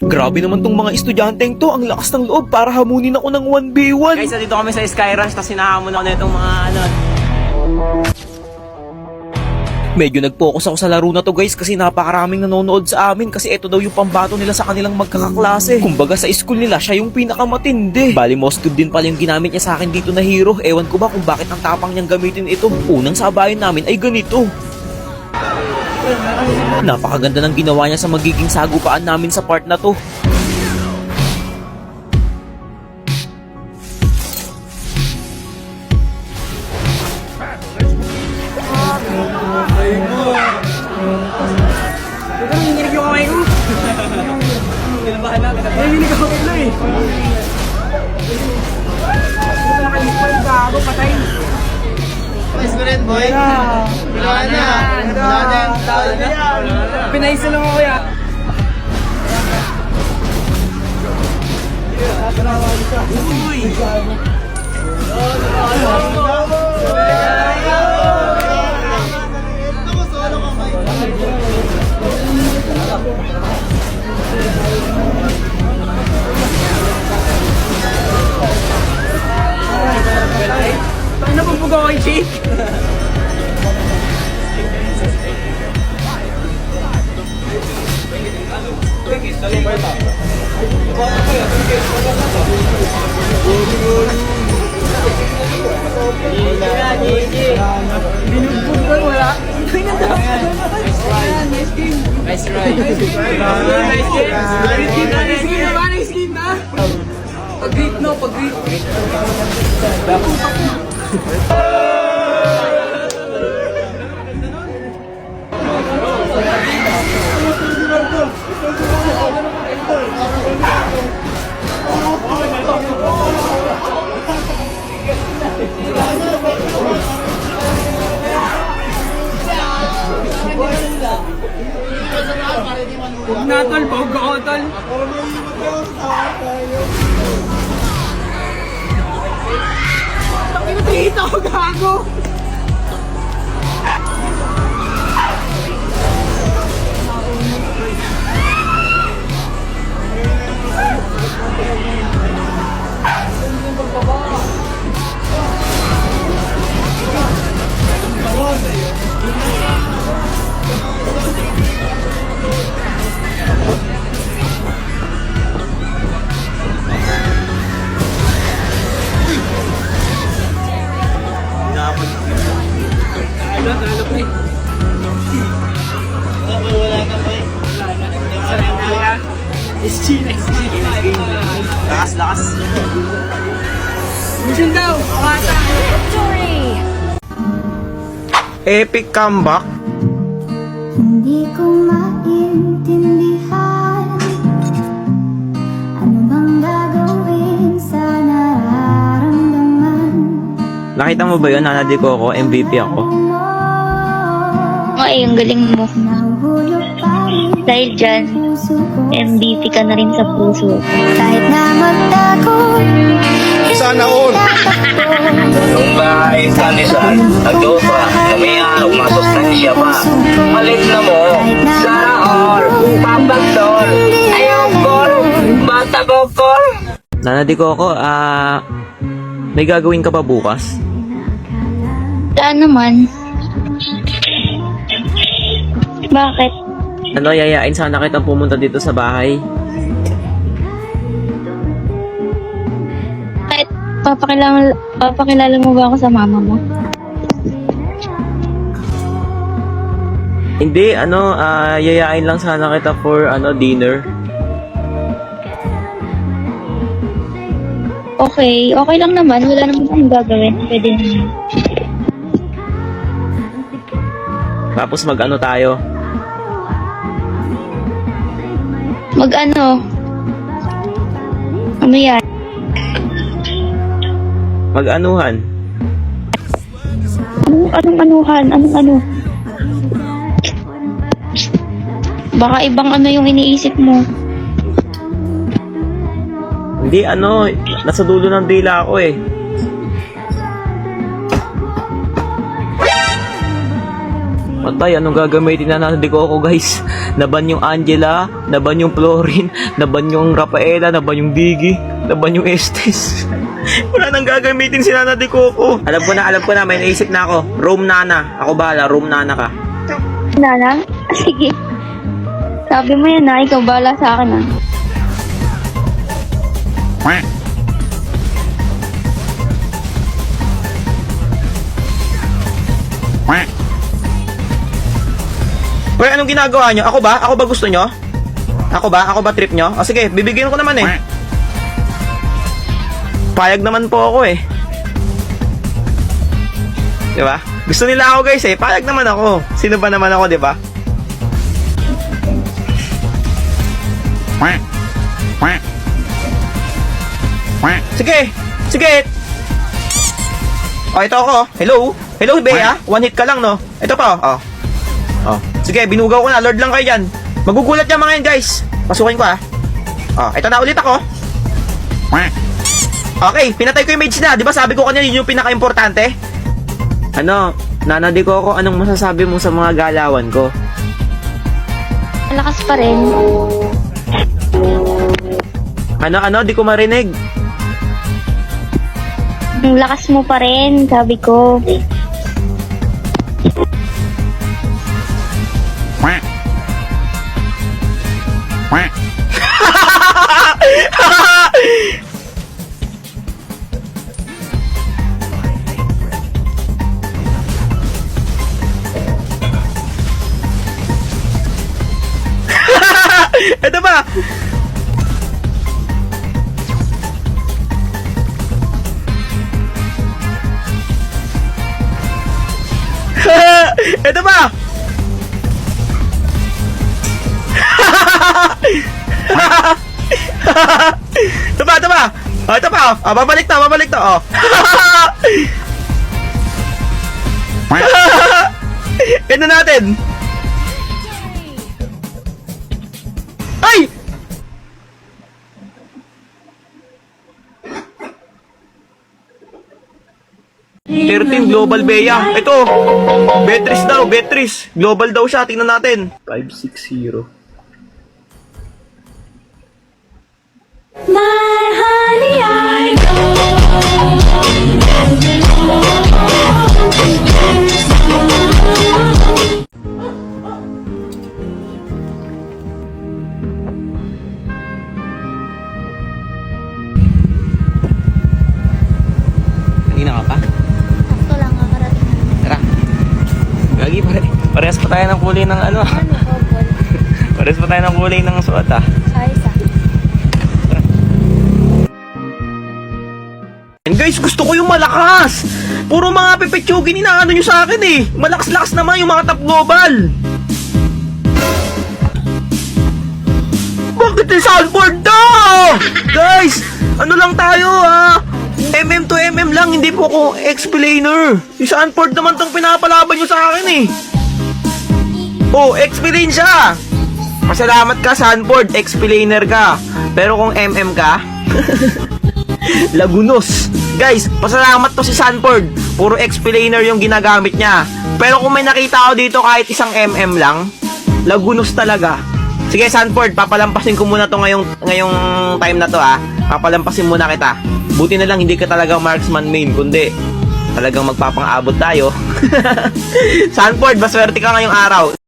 Grabe naman tong mga estudyanteng to, ang lakas ng loob para hamunin ako ng 1v1. Guys, dito kami sa Sky Ranch, tapos hinahamon ako na itong mga Medyo nag-focus ako sa laro na to guys kasi napakaraming nanonood sa amin kasi ito daw yung pambato nila sa kanilang magkakaklase. Kumbaga sa school nila siya yung pinakamatindi. Bali Moskub din pala yung ginamit niya sa akin dito na hero. Ewan ko ba kung bakit ang tapang niyang gamitin ito. Unang sabayan namin ay ganito. Napakaganda ng ginawa niya sa magiging sagupaan namin sa part na to. nanginginig yung kamay ko. Kinabahan na, nanginginig ako na eh. Ito na nakalipan, gago, patay. Nice ko rin, boy. Wala na. Pinaisa lang ako ya. Uy! Ano pong bugaw kay Jake? Binugbog ko, wala. Nice try. Nice game na. Pag-greet no, pag-greet. Huwag na tol, bawag ako tol. Nakita ko gago. Lakas. Mission daw! Epic comeback. Hindi ko maintindihan ano bang gagawin sa nararamdaman Nakita mo ba yun? Nanadi ko ako, MVP ako. Ay, ang galing mo. Nahuhulog pa rin Dahil dyan, puso ko MVP ka na rin sa puso. kahit na magtakot Sana all. Nung bahay sa nisan, nagdopa, namihan, masustansya pa. Malit na mo, sana all, papagtol, ayaw kol, bata bokol. Nanadi ko ako, may gagawin ka pa bukas? Saan naman? Bakit? Ano, yayain sana kitang pumunta dito sa bahay. Bakit? Papakilala mo ba ako sa mama mo? Hindi, yayain lang sana kita for, dinner. Okay lang naman. Wala naman tayong gagawin. Pwede naman. Tapos tayo. Mag-ano? Ano yan? Mag-anuhan. Anong anuhan? Anong ano? Baka ibang ano yung iniisip mo. Hindi, nasa dulo ng dila ako eh. Patay, anong gagamitin na natin ko guys? Naban yung Angela, naban yung Florin, naban yung Rafaela, naban yung Diggy, naban yung Estes. Wala nang gagamitin si Nana de Coco. Alam ko na, may naisip na ako. Room Nana. Ako bahala, Room Nana ka. Nana? Sige. Sabi mo yan na, ikaw bala sa akin ah. Well, anong ginagawa nyo? Ako ba? Ako ba gusto nyo? Ako ba trip nyo? O sige, bibigyan ko naman eh. Payag naman po ako eh. Diba? Gusto nila ako guys eh. Payag naman ako. Sino ba naman ako, diba? Sige! Sige! Oh, ito ako. Hello? Hello, Bea? One hit ka lang, no? Ito pa, oh. Oh. Sige, binugaw ko na. Lord lang kayo dyan. Magugulat yung mga yan, guys. Pasukin ko, ah. Oh, ito na ulit ako. Okay, pinatay ko yung mage na. Di ba sabi ko kanina yun yung pinaka-importante? Ano, Nana de Coco, anong masasabi mo sa mga galawan ko? Malakas pa rin. Ano, di ko marinig. Ang lakas mo pa rin, sabi ko. Ito ba? Ito ba? Ito ba? Oh, ito pa. Oh, babalik to. Oh. Ito natin. Ay! Global Bea. Ito. Beatrice daw. Global daw siya. Tingnan natin. 560. Kanina ka pa? Ito lang, kakarating. Tara. Gagi, parehas pa tayo ng kulay ng ano. Parehas pa tayo ng kulay ng suot ah. Ayos ah. And guys, gusto ko yung malakas. Puro mga pepechugin inaano nyo sa akin eh. Malakas-lakas naman yung mga top global. Bakit yung soundboard to? Guys, ano lang tayo ah. MM to MM lang, hindi po ako explainer. Yung soundboard naman tong pinapalaban nyo sa akin eh. Oh, explain siya. Pasalamat ka, soundboard, explainer ka. Pero kung MM ka, lagunos. Guys, pasalamat to si Sanford. Puro explainer yung ginagamit niya. Pero kung may nakita ako dito kahit isang MM lang, lagunos talaga. Sige, Sanford, papalampasin ko muna to ngayong time na to ah. Papalampasin muna kita. Buti na lang hindi ka talagang marksman main, kundi talagang magpapang-abot tayo. Sanford, maswerte ka ngayong araw.